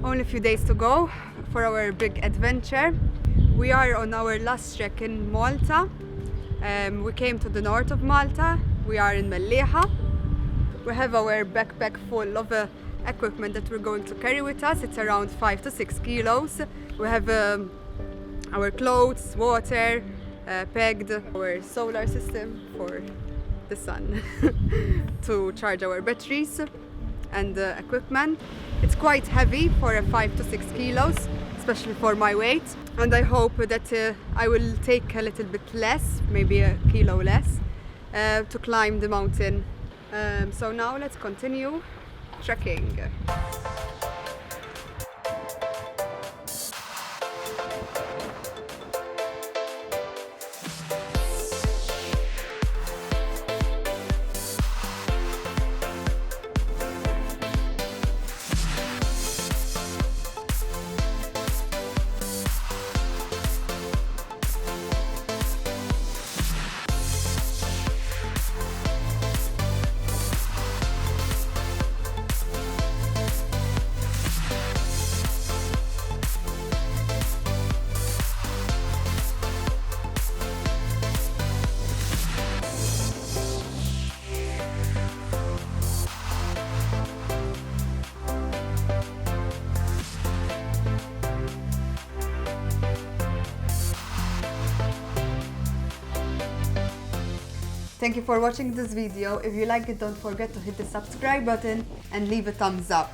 Only a few days to go for our big adventure. We are on our last trek in Malta. We came to the north of Malta. We are in Mellieha. We have our backpack full of equipment that we're going to carry with us. It's around 5 to 6 kilos. We have our clothes, water, pegged, our solar system for the sun to charge our batteries and equipment. It's quite heavy for a 5 to 6 kilos, especially for my weight, and I hope that I will take a little bit less, maybe a kilo less, to climb the mountain. So now let's continue trekking. Thank you for watching this video. If you like it, don't forget to hit the subscribe button and leave a thumbs up.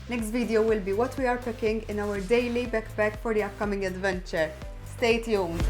Next video will be what we are packing in our daily backpack for the upcoming adventure. Stay tuned.